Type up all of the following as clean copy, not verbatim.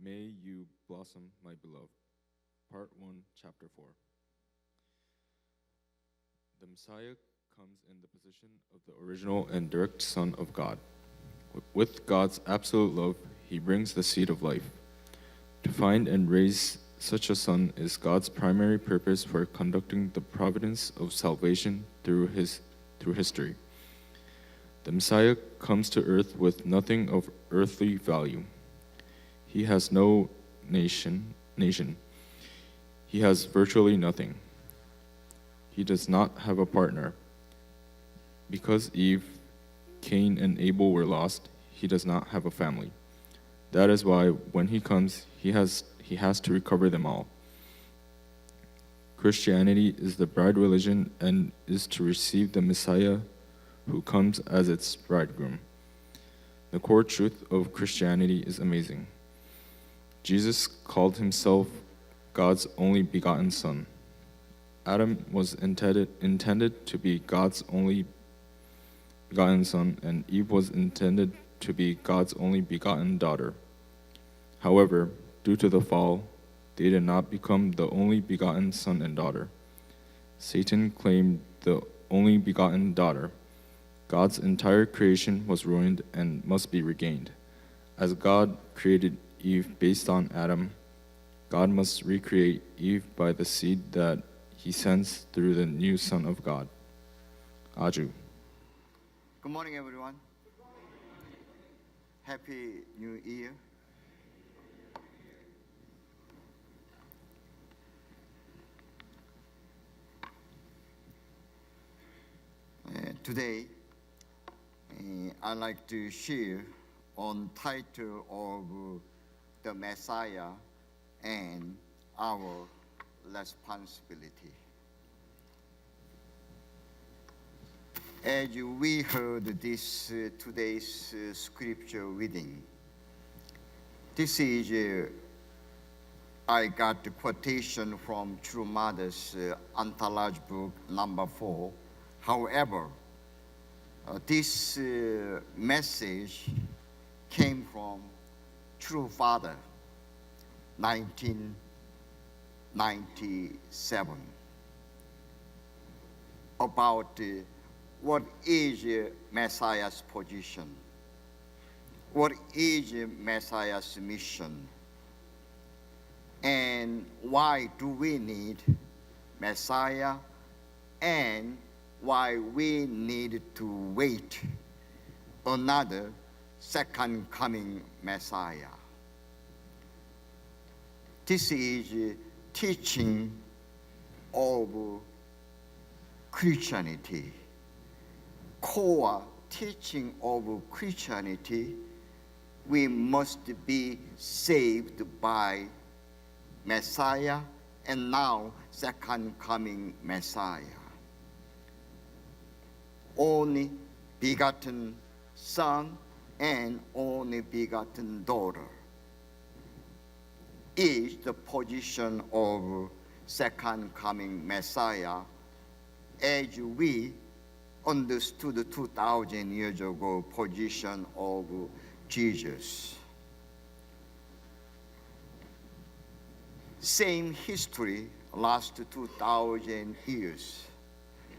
May you blossom, my beloved. Part 1, Chapter 4. The Messiah comes in the position of the original and direct Son of God. With God's absolute love, he brings the seed of life. To find and raise such a son is God's primary purpose for conducting the providence of salvation through history. The Messiah comes to earth with nothing of earthly value. He has no nation. He has virtually nothing. He does not have a partner. Because Eve, Cain, and Abel were lost, he does not have a family. That is why when he comes, he has to recover them all. Christianity is the bride religion and is to receive the Messiah who comes as its bridegroom. The core truth of Christianity is amazing. Jesus called himself God's only begotten Son. Adam was intended to be God's only begotten son, and Eve was intended to be God's only begotten daughter. However, due to the fall, they did not become the only begotten son and daughter. Satan claimed the only begotten daughter. God's entire creation was ruined and must be regained. As God created Eve based on Adam, God must recreate Eve by the seed that he sends through the new Son of God. Aju. Good morning, everyone. Happy New Year. Today, I'd like to share on title of the Messiah and our responsibility. As we heard this today's scripture reading, this is I got the quotation from True Mother's anthology book number 4. However, this message came from True Father, 1997, about what is Messiah's position, what is Messiah's mission, and why do we need Messiah, and why we need to wait another second coming Messiah. This is teaching of Christianity, core teaching of Christianity. We must be saved by Messiah and now second coming Messiah. Only begotten Son and only begotten daughter is the position of second coming Messiah as we understood 2,000 years ago position of Jesus. Same history last 2,000 years.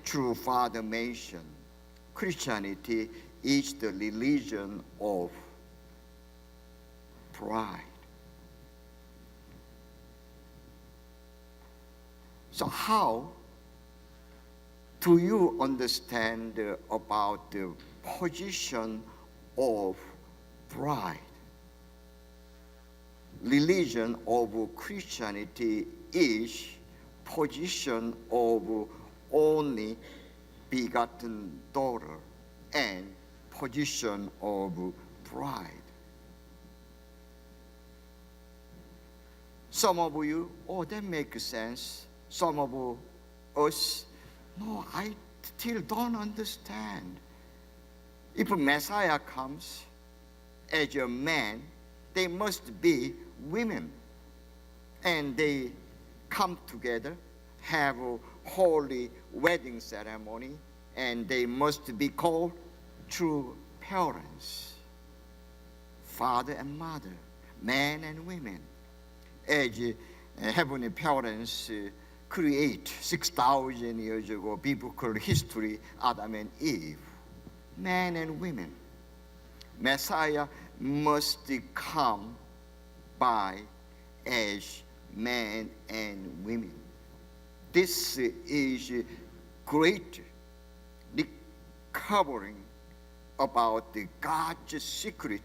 True Father mentioned Christianity is the religion of pride. So how do you understand about the position of pride? Religion of Christianity is position of only begotten daughter and position of pride. Some of you, oh, that makes sense. Some of us, no, I still don't understand. If Messiah comes as a man, they must be women. And they come together, have a holy wedding ceremony, and they must be called true parents, father and mother, men and women, as heavenly parents create 6,000 years ago, biblical history, Adam and Eve, men and women. Messiah must come by as men and women. This is great recovering about the God's secret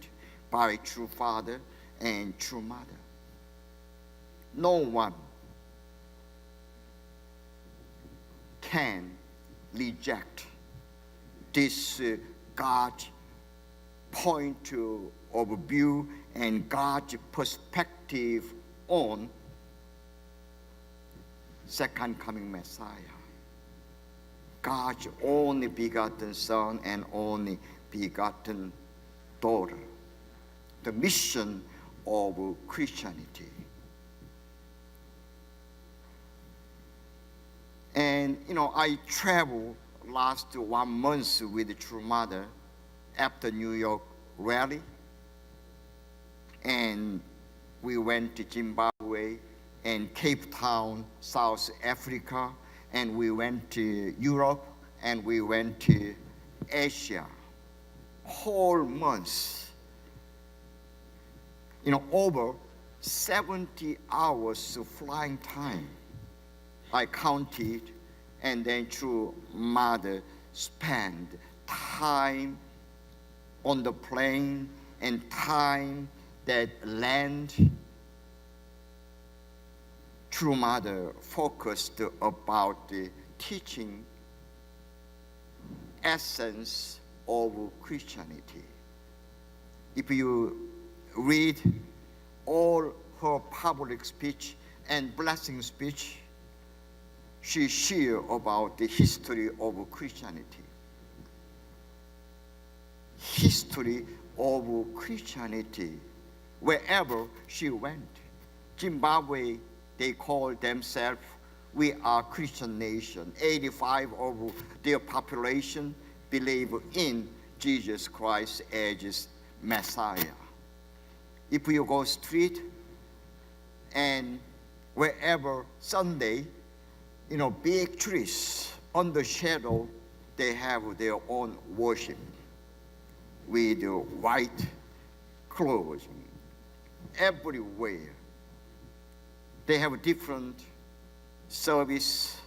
by true father and true mother. No one can reject this God's point of view and God's perspective on second coming Messiah. God's only begotten Son and only begotten daughter. The mission of Christianity. And I traveled last 1 month with the True Mother after New York rally, and we went to Zimbabwe and Cape Town, South Africa, and we went to Europe, and we went to Asia. Whole months, over 70 hours of flying time. I counted, and then True Mother spent time on the plane and time that land. True Mother focused about the teaching essence of Christianity. If you read all her public speech and blessing speech, she shared about the history of Christianity. History of Christianity, wherever she went. Zimbabwe, they call themselves, we are Christian nation. 85% of their population believe in Jesus Christ as Messiah. If you go street and wherever Sunday, big trees under shadow, they have their own worship with white clothes everywhere. They have different service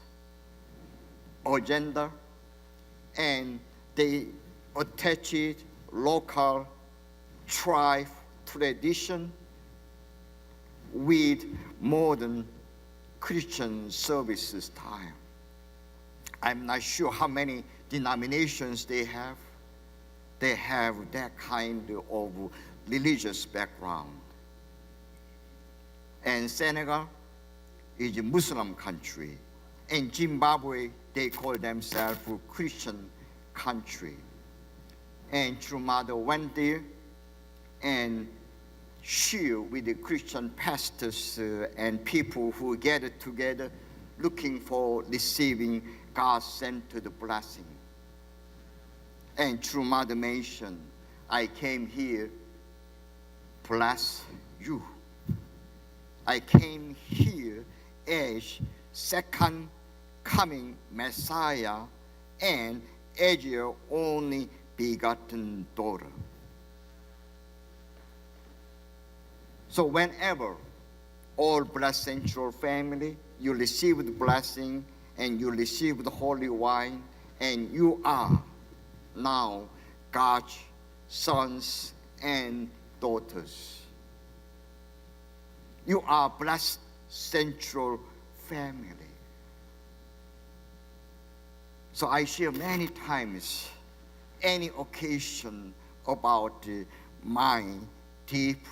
agenda, and they attach it local tribe tradition with modern Christian service style. I'm not sure how many denominations they have. They have that kind of religious background. And Senegal is a Muslim country. In Zimbabwe, they call themselves a Christian country. And True Mother went there and shared with the Christian pastors and people who gathered together looking for receiving God-centered blessing. And True Mother mentioned, I came here, bless you. I came here as second coming Messiah and as your only begotten daughter. So whenever all Blessed Central family, you receive the blessing and you receive the holy wine, and you are now God's sons and daughters. You are Blessed Central family. So I share many times, any occasion, about my deep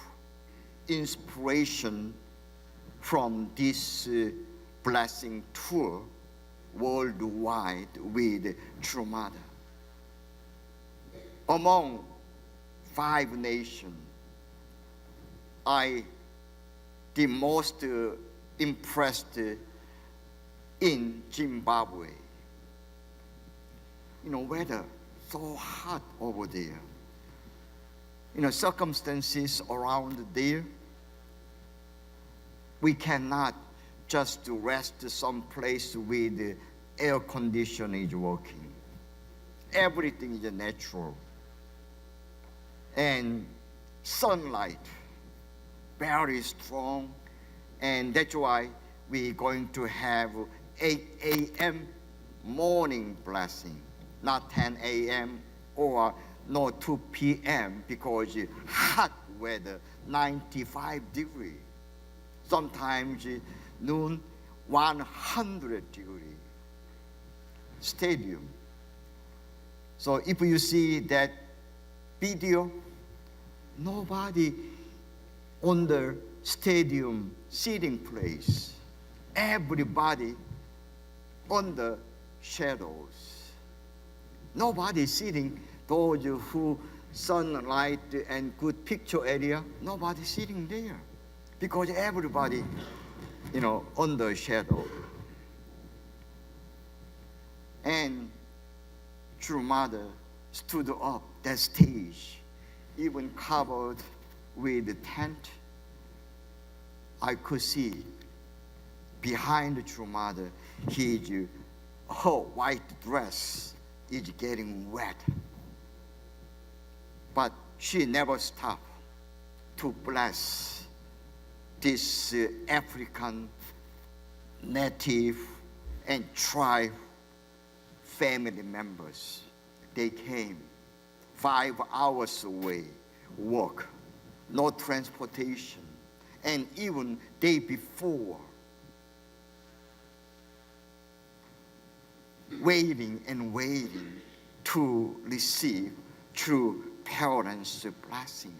inspiration from this blessing tour worldwide with True Mother. Among 5 nations, I the most impressed in Zimbabwe. Weather so hot over there. Circumstances around there We cannot just rest someplace with the air conditioner is working. Everything is natural. And sunlight, very strong. And that's why we're going to have 8 a.m. morning blessing, not 10 a.m. or no 2 p.m. because hot weather, 95 degrees. Sometimes noon, 100 degrees. Stadium. So if you see that video, nobody on the stadium seating place. Everybody on the shadows. Nobody sitting, those who sunlight and good picture area, nobody sitting there. Because everybody, on the shadow. And True Mother stood up that stage, even covered with the tent. I could see behind the True Mother, her white dress is getting wet. But she never stopped to bless this African native and tribe family members. They came 5 hours away, walk, no transportation. And even day before, waiting and waiting to receive true parents' blessing.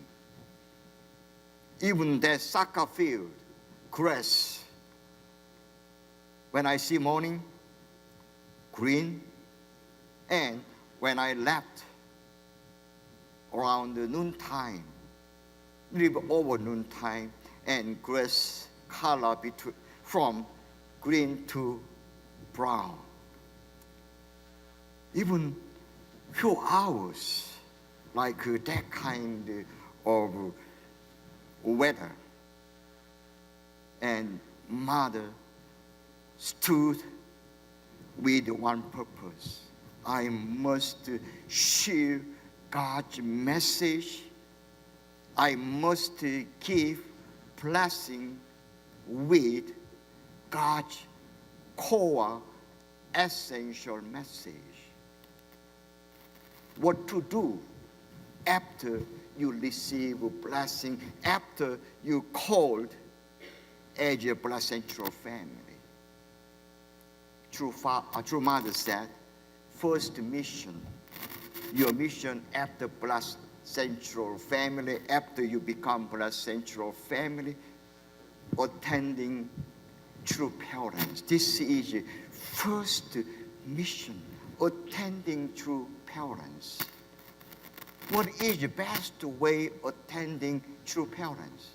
Even that soccer field, grass, when I see morning, green, and when I left around the noontime, little over noontime, and grass color from green to brown. Even few hours, like that kind of weather. And Mother stood with one purpose. I must share God's message. I must give blessing with God's core essential message. What to do after you receive a blessing, after you called as a Blood Central family. True Mother said, first mission, your mission after Blood Central family, after you become Blood Central family, attending true parents. This is first mission, attending true parents. What is the best way attending true parents?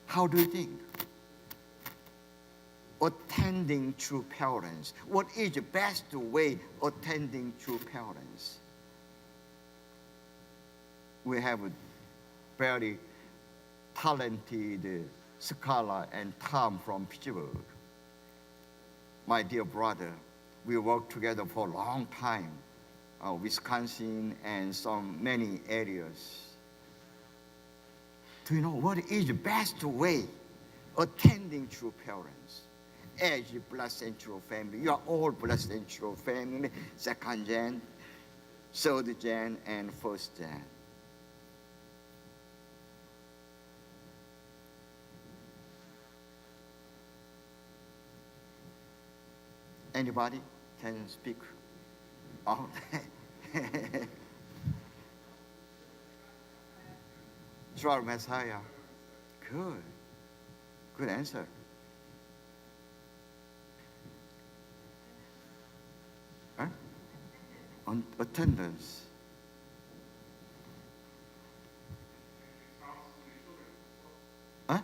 How do you think? Attending true parents. What is the best way attending true parents? We have a very talented scholar and Tom from Pittsburgh. My dear brother, we worked together for a long time, Wisconsin and many areas. Do you know what is the best way attending true parents? As a Blood Central family, you are all Blood Central family, second gen, third gen, and first gen. Anybody can speak? Oh. Trial Messiah. Good. Good answer. Huh? On attendance. Huh?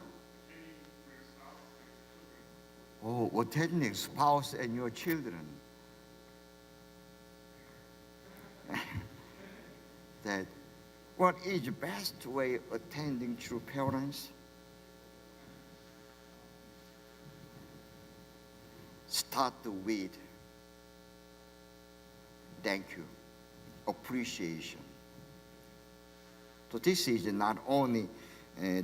Oh, attending spouse and your children. What is the best way of attending true parents? Start with thank you, appreciation. So this is not only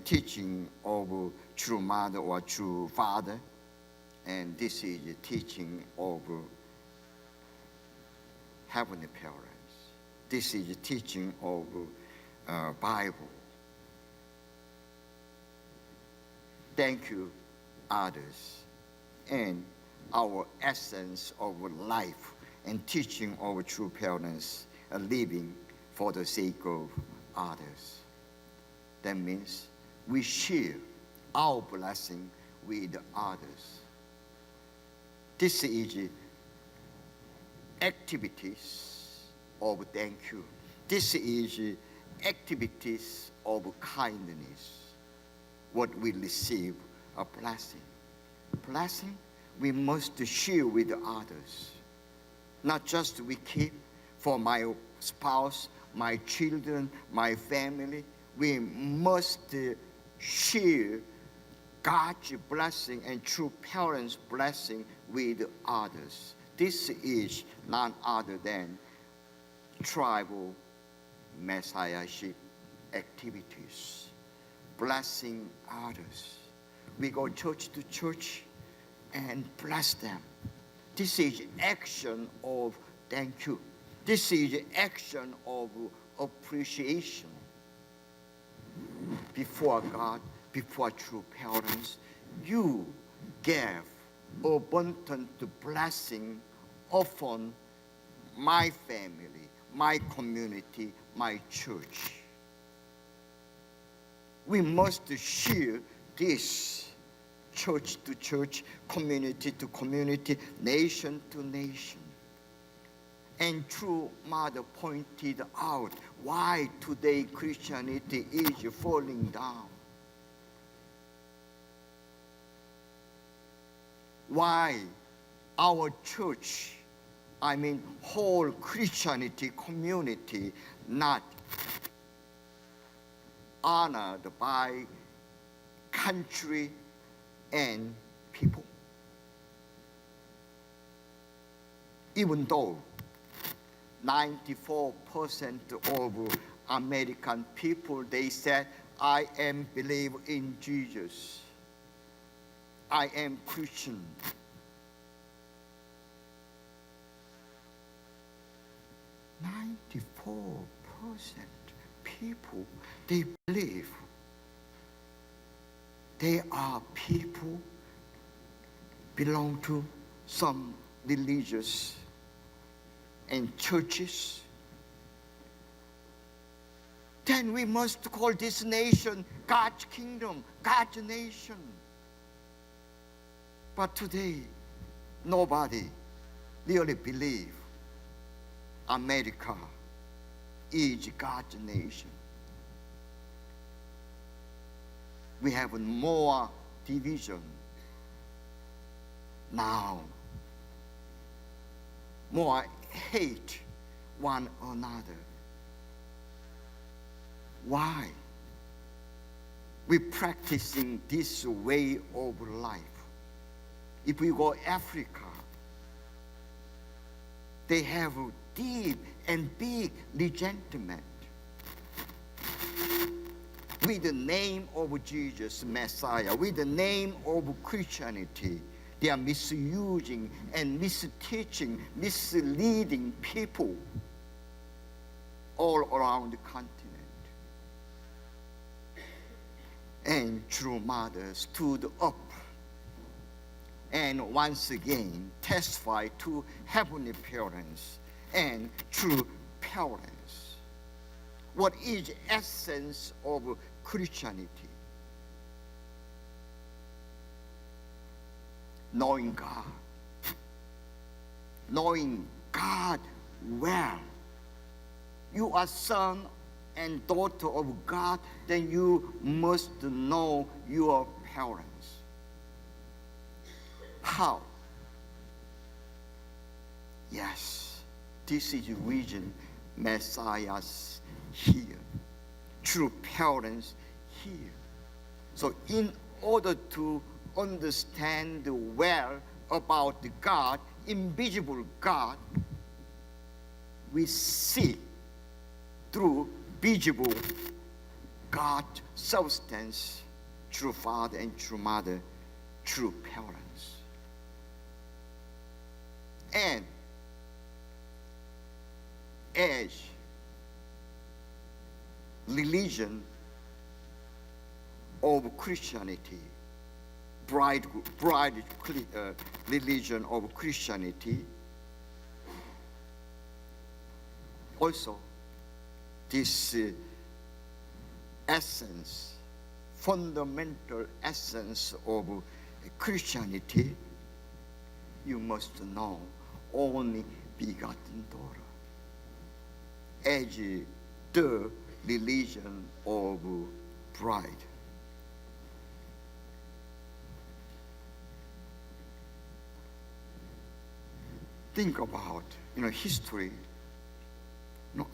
teaching of true mother or true father, and this is teaching of heavenly parents. This is teaching of Bible. Thank you, others, and our essence of life and teaching our true parents are living for the sake of others. That means we share our blessing with others. This is activities of thank you. This is activities of kindness. What we receive a blessing. Blessing we must share with others. Not just we keep for my spouse, my children, my family. We must share God's blessing and true parents' blessing with others. This is none other than tribal messiahship activities. Blessing others. We go church to church and bless them. This is action of thank you. This is action of appreciation before God, before true parents. You gave abundant blessing upon my family, my community, my church. We must share this church to church, community to community, nation to nation. And true mother pointed out why today Christianity is falling down. Why our church, whole Christianity community, not honored by country and people. Even though 94% of American people, they said, I am believe in Jesus. I am Christian. People, they believe they are people belong to some religious and churches. Then we must call this nation God's kingdom, God's nation. But today, nobody really believes America is God's nation. We have more division now, more hate one another. Why? We practicing this way of life. If we go Africa, they have a deep and big resentment with the name of Jesus, Messiah, with the name of Christianity. They are misusing and misteaching, misleading people all around the continent. And true mother stood up and once again testified to heavenly parents and true parents. What is the essence of Christianity? Knowing God. Knowing God well. You are son and daughter of God, then you must know your parents. How? Yes, this is the reason Messiah's here. true parents here. So in order to understand well about the God, invisible God, we see through visible God substance, true father and true mother, true parents. And as religion of Christianity, bride religion of Christianity, also this essence, fundamental essence of Christianity, you must know only begotten daughter as the religion of bride. Think about history.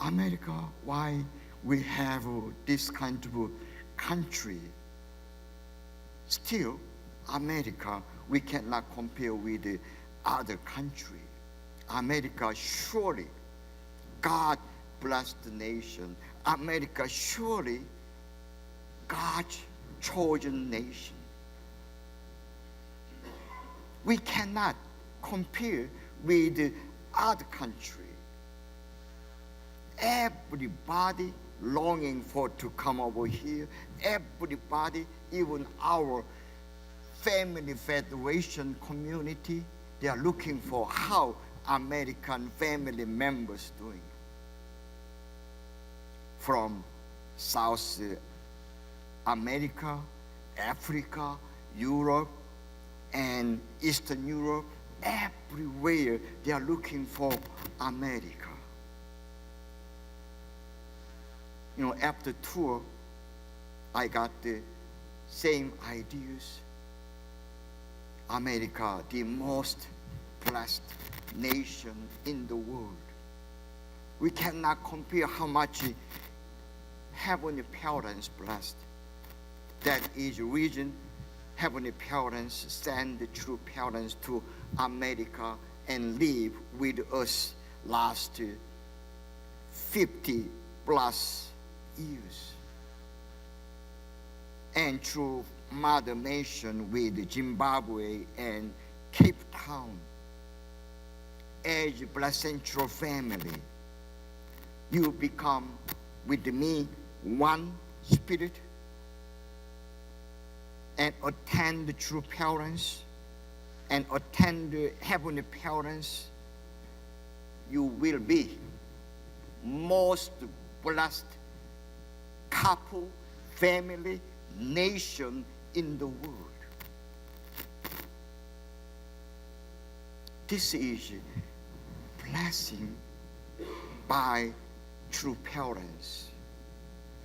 America, why we have this kind of country. Still, America, we cannot compare with the other country. America, surely, God blessed the nation. America, surely, God's chosen nation. We cannot compare with the other country. Everybody longing for to come over here. Everybody, even our family federation community, they are looking for how American family members doing. From South America, Africa, Europe, and Eastern Europe, everywhere they are looking for America. After tour, I got the same ideas. America, the most blessed nation in the world. We cannot compare how much heavenly parents blessed. That is the reason heavenly parents send the true parents to America and live with us last 50 plus years. And through Mother Mission with Zimbabwe and Cape Town, as a Placentral family, you become with me one spirit and attend the true parents and attend the heavenly parents. You will be most blessed couple, family, nation in the world. This is blessing by true parents,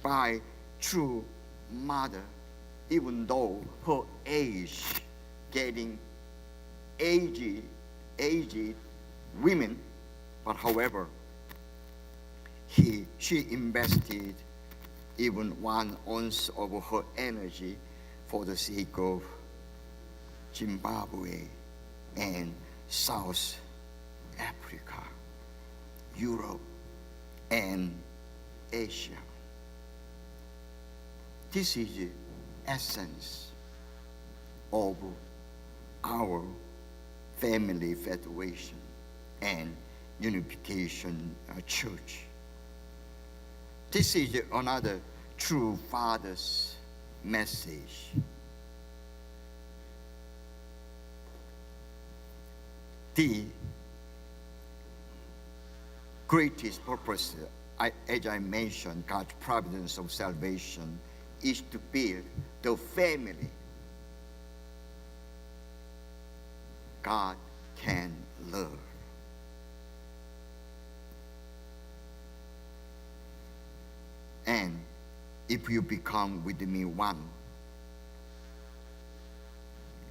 by true mother, even though her age getting aged women, but however, she invested even 1 ounce of her energy for the sake of Zimbabwe and South Africa, Europe, and Asia. This is the essence of our family federation and unification church. This is another true father's message. The greatest purpose, as I mentioned, God's providence of salvation, is to build the family God can love. And if you become with me one,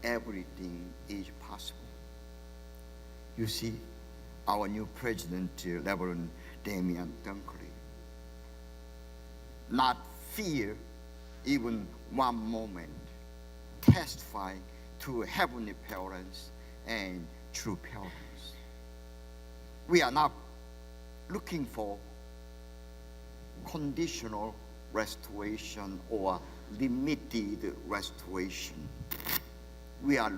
everything is possible. You see, our new president, Reverend Damian Dunkley, not fear even one moment, testifying to heavenly parents and true parents. We are not looking for conditional restoration or limited restoration. We are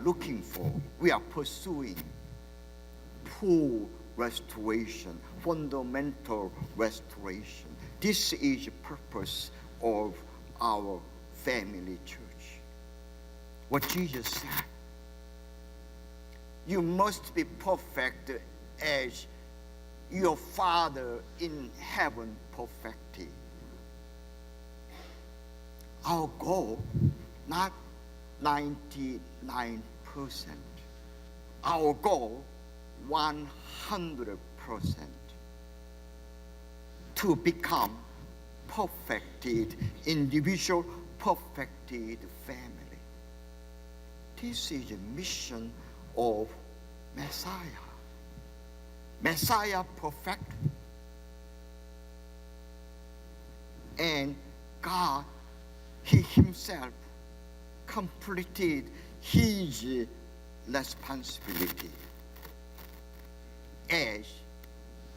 pursuing full restoration, fundamental restoration. This is the purpose of our family church. What Jesus said, you must be perfect as your Father in heaven perfected. Our goal, not 99%. Our goal, 100%. To become perfected individual, perfected family. This is the mission of Messiah. Messiah perfect, and God, He Himself completed His responsibility as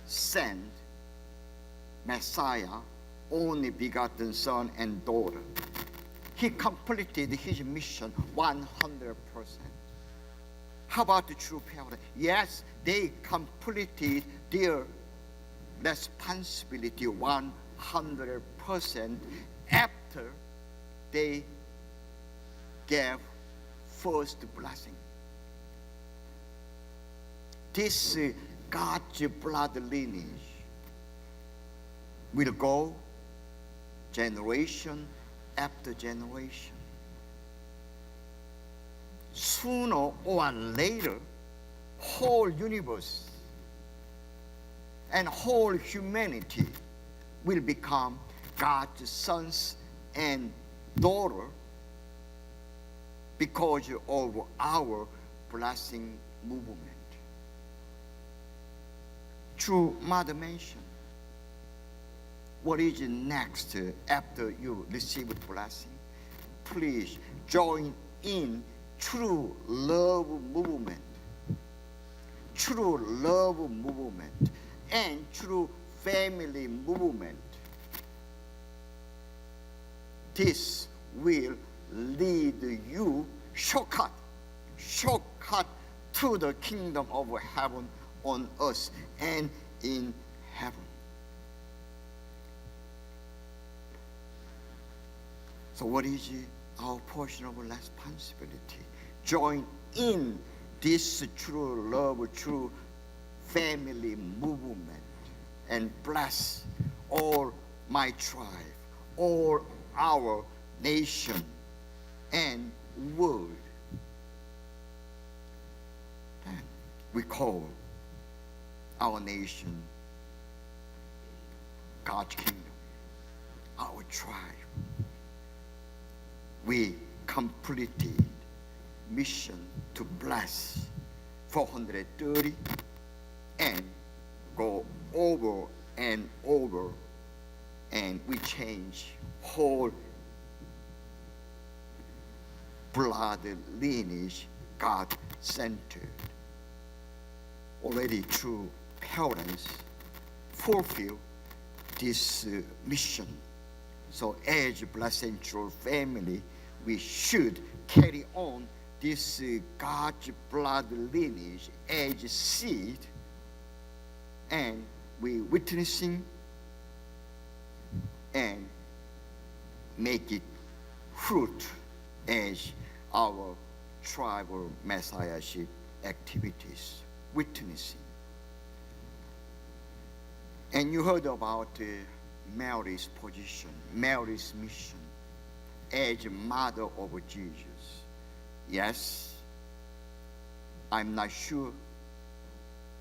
sent Messiah, only begotten Son and daughter. He completed His mission 100%. How about the true parents? Yes, they completed their responsibility 100% after they gave first blessing. This God's blood lineage will go generation after generation. Sooner or later, whole universe and whole humanity will become God's sons and daughters because of our blessing movement. Through Mother mentioned, what is next after you receive blessing? Please join in true love movement, and true family movement. This will lead you shortcut to the kingdom of heaven on earth and in heaven. So what is our portion of responsibility? Join in this true love, true family movement, and bless all my tribe, all our nation and world. And we call our nation God's kingdom, our tribe. We completed mission to bless 430 and go over and over, and we change whole blood lineage God-centered. Already true parents fulfill this mission. So as Blood Central family, we should carry on this God's blood lineage as seed, and we witnessing and make it fruit as our tribal messiahship activities, witnessing. And you heard about Mary's position, Mary's mission as mother of Jesus. Yes, I'm not sure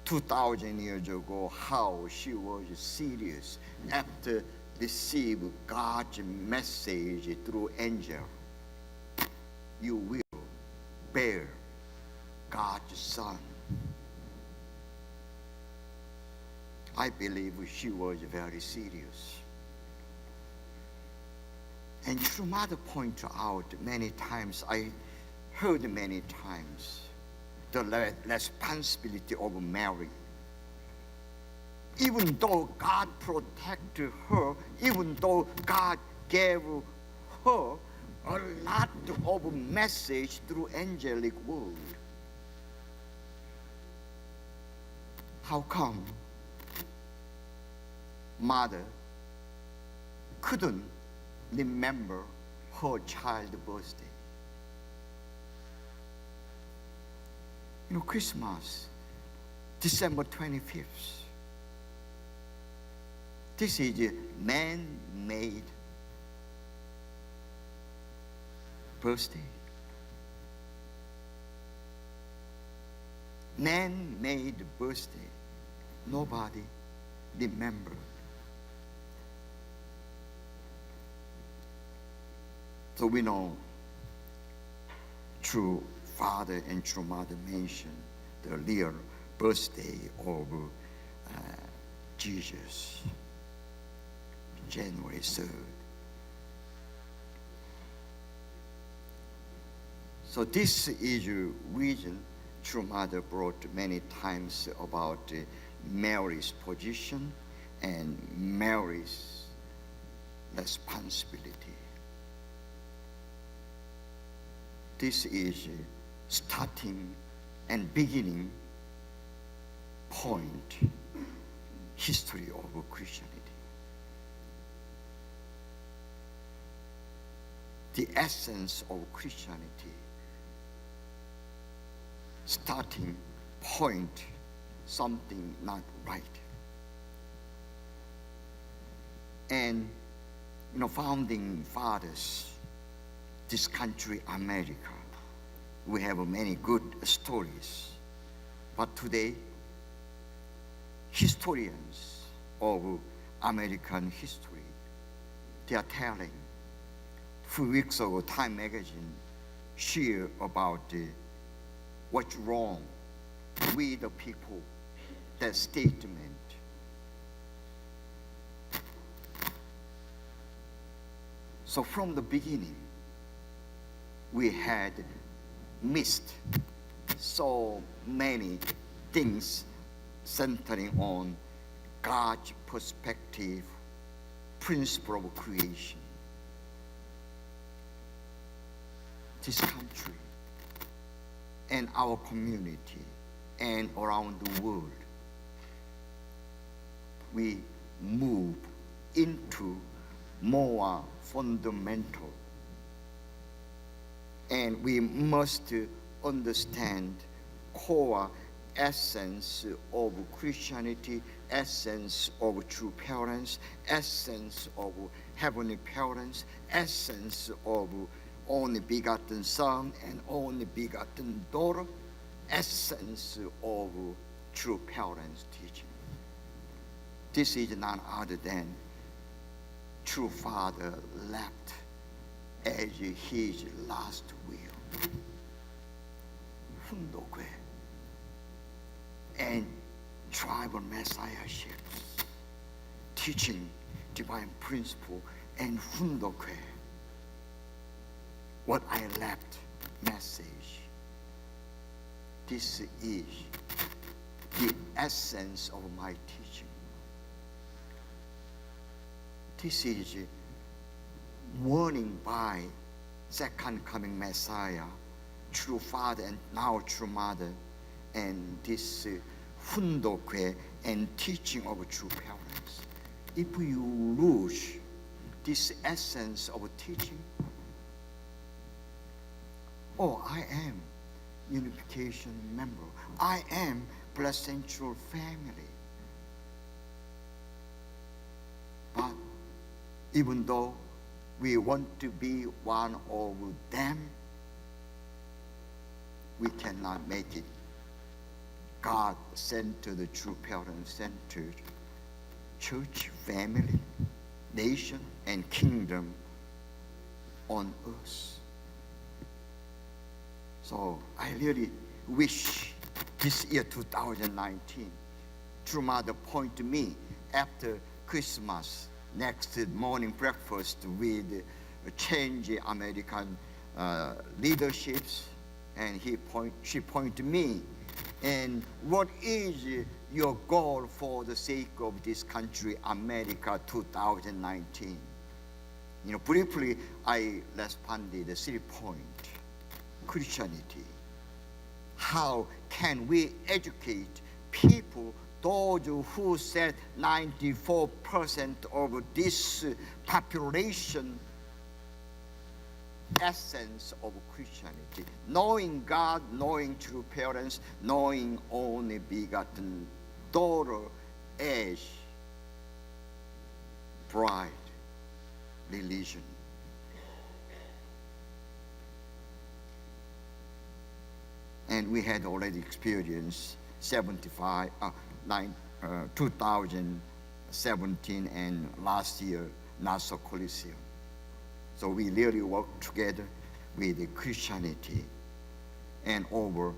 2,000 years ago how she was serious after receiving God's message through angel. You will bear God's son. I believe she was very serious. And True Mother pointed out many times, I heard many times, the responsibility of Mary. Even though God protected her, even though God gave her a lot of message through angelic word, how come mother couldn't remember her child's birthday? You know, Christmas, December 25th. This is a man-made birthday. Man-made birthday. Nobody remembered. So we know True Father and True Mother mention the real birthday of Jesus, January 3rd. So this is a reason True Mother brought many times about Mary's position and Mary's responsibility. This is starting and beginning point history of Christianity. The essence of Christianity, starting point, something not right. And founding fathers, this country, America, we have many good stories. But today, historians of American history, they are telling. A few weeks ago, Time magazine shared about what's wrong with the people, that statement. So from the beginning, we had missed so many things centering on God's perspective, principle of creation. This country and our community and around the world, we move into more fundamental, and we must understand core essence of Christianity, essence of true parents, essence of heavenly parents, essence of only begotten son and only begotten daughter, essence of true parents teaching. This is none other than true Father left as his last will. 훈독회 and tribal messiahship, teaching divine principle and 훈독회. What I left message. This is the essence of my teaching. This is warning by second coming Messiah, true Father and now true Mother, and this 훈독회 and teaching of true parents. If you lose this essence of teaching, I am unification member. I am placental family. But even though we want to be one of them, we cannot make it God-centered, true parent-centered church, family, nation, and kingdom on earth. So I really wish this year 2019, True Mother point to me after Christmas, next morning breakfast with change American leaderships, and she point to me. And what is your goal for the sake of this country, America 2019? Briefly, I responded the 3 point. Christianity. How can we educate people, those who said 94% of this population, essence of Christianity, knowing God, knowing true parents, knowing only begotten daughter as bride religion. And we had already experienced 2017 and last year Nassau Coliseum. So we really worked together with Christianity, and over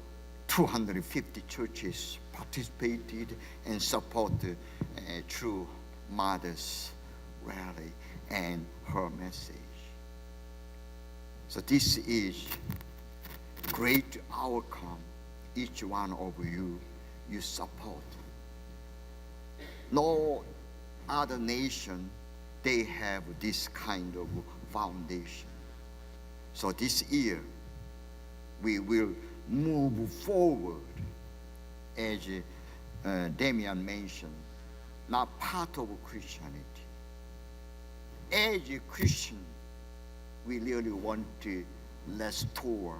250 churches participated and supported True Mother's rally and her message. So this is great outcome. Each one of you support. No other nation, they have this kind of foundation. So this year, we will move forward, as Damian mentioned, not part of Christianity. As a Christian, we really want to restore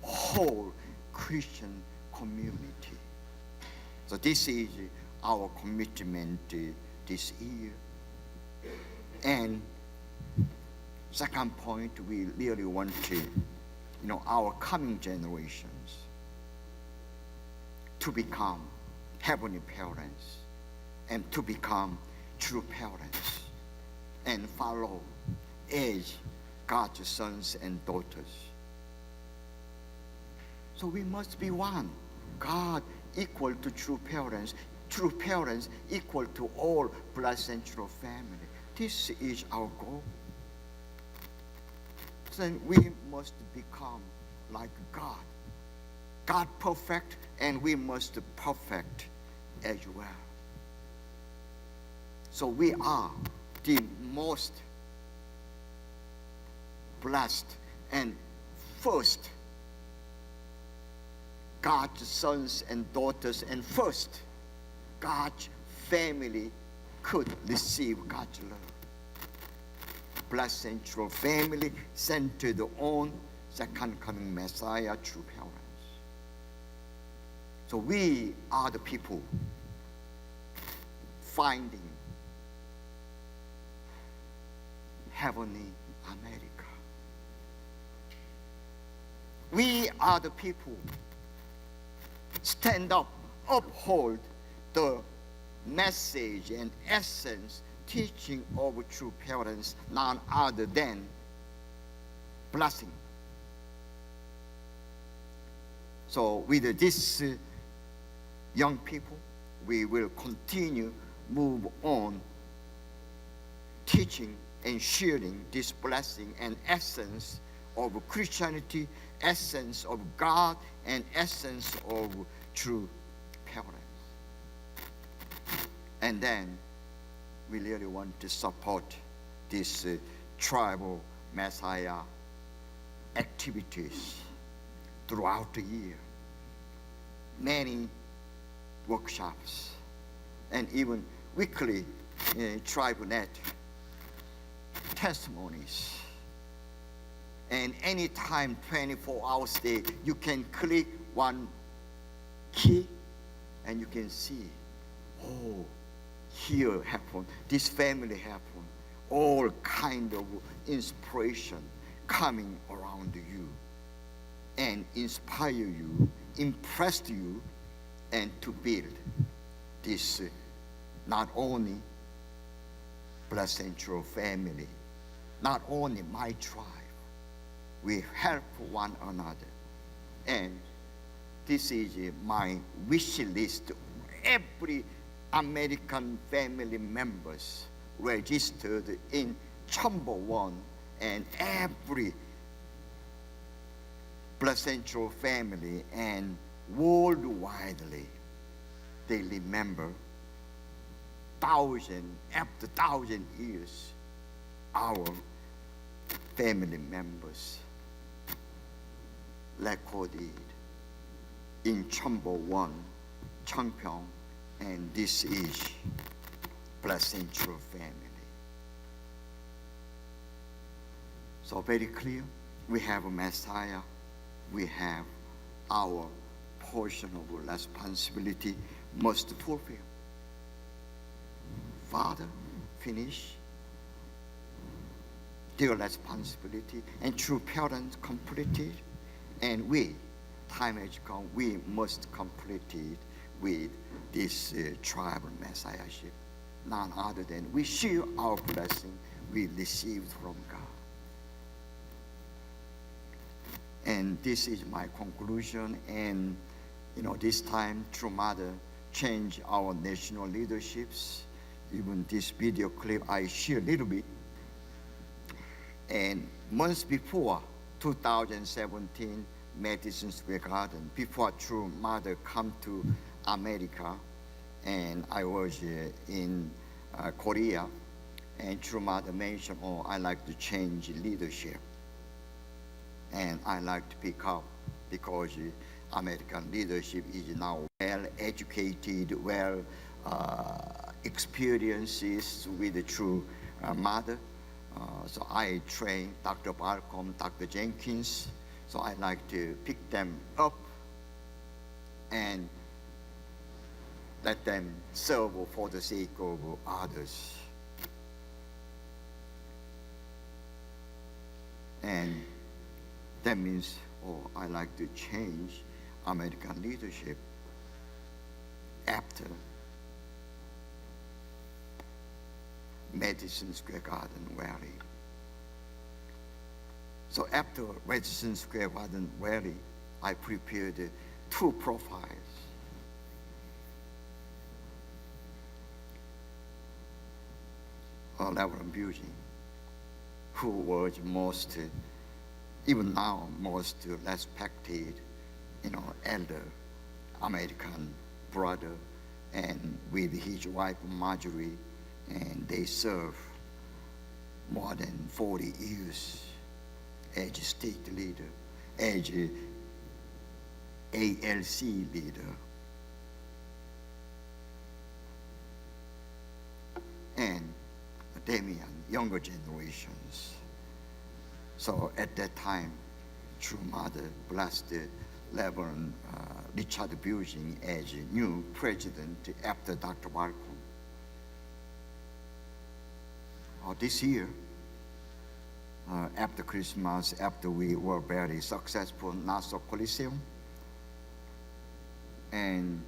whole Christian community. So this is our commitment this year. And second point, we really want to, our coming generations to become heavenly parents and to become true parents and follow as God's sons and daughters. So we must be one. God equal to true parents equal to all blood central family. This is our goal. Then we must become like God. God perfect, and we must perfect as well. So we are the most blessed and first God's sons and daughters, and first God's family could receive God's love. Blood central family centered on second coming Messiah, true parents. So we are the people finding heavenly America. We are the people stand up, uphold the message and essence, teaching of true parents, none other than blessing. So with this young people, we will continue move on teaching and sharing this blessing and essence of Christianity, essence of God, and essence of true parents. And then we really want to support this tribal Messiah activities throughout the year. Many workshops and even weekly TribeNet testimonies. And anytime, 24 hours a day, you can click one key and you can see, oh, here happened, this family happened, all kind of inspiration coming around you and inspire you, impress you, and to build this not only Blood Central family, not only my tribe, we help one another. And this is my wish list. Every American family members registered in Chambord 1 and every Placental family and worldwidely, they remember after thousand years, our family members recorded in Chumbo 1, Changpyeong, and this is Placental family. So very clear, we have a Messiah, we have our portion of responsibility must fulfill. Father, finish their responsibility, and true parents completed, and we, time has come, we must complete it with this tribal messiahship. None other than we share our blessing we received from God. And this is my conclusion. And this time, True Mother changed our national leaderships. Even this video clip I share a little bit. And months before 2017, Madison Square Garden, before True Mother come to America, and I was in Korea, and True Mother mentioned, I like to change leadership. And I like to pick up because American leadership is now well educated, well experiences with the True Mother. So I train Dr. Balcom, Dr. Jenkins. So I like to pick them up and let them serve for the sake of others. And that means, I like to change American leadership after Madison Square Garden rally. So after Madison Square Garden rally, I prepared two profiles. Reverend Bushing, who was most, even now, most respected, elder American brother, and with his wife Marjorie, and they served more than 40 years as state leader, as ALC leader. And Damien, younger generations. So at that time, True Mother blessed Reverend Richard Bushing as new president after Dr. Balcom. This year, after Christmas, after we were very successful in Nassau Coliseum, and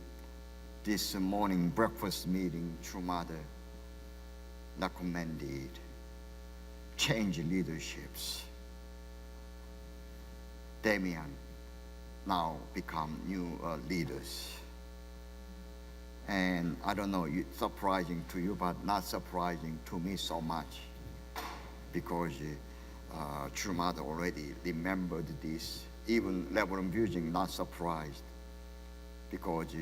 this morning breakfast meeting, True Mother recommended change leaderships. Damien now become new leaders. And I don't know, it's surprising to you, but not surprising to me so much, because True Mother already remembered this. Even Reverend Bushing not surprised, because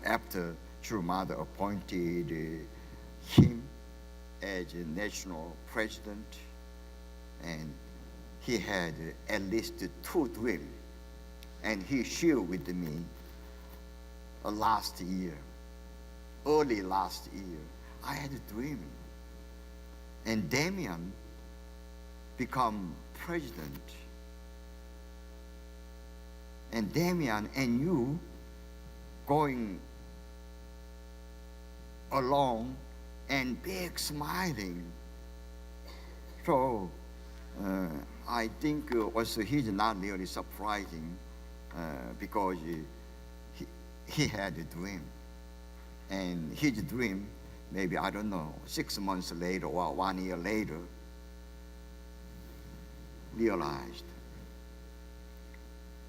after True Mother appointed him as a national president, and he had at least two dreams, and he shared with me last year, early last year. I had a dream, and Damien become president, and Damien and you going along and big smiling. So I think also he's not really surprising, because he had a dream, and his dream, maybe, I don't know, 6 months later or 1 year later, realized.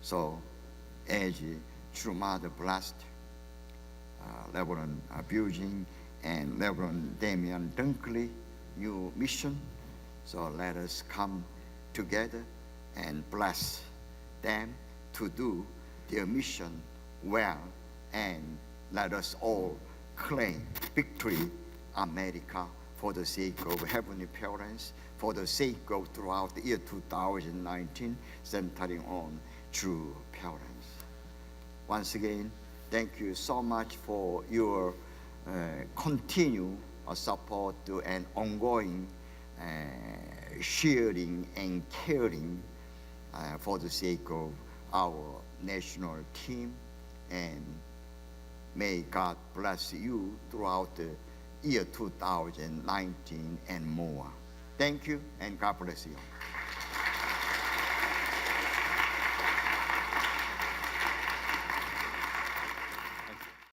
So as True Mother blessed Reverend Bushing and Reverend Damien Dunkley, new mission. So let us come together and bless them to do their mission well, and let us all claim victory, America, for the sake of Heavenly Parents, for the sake of throughout the year 2019, centering on true parents. Once again, thank you so much for your continued support and ongoing sharing and caring for the sake of our national team, and may God bless you throughout the year 2019 and more. Thank you, and God bless you.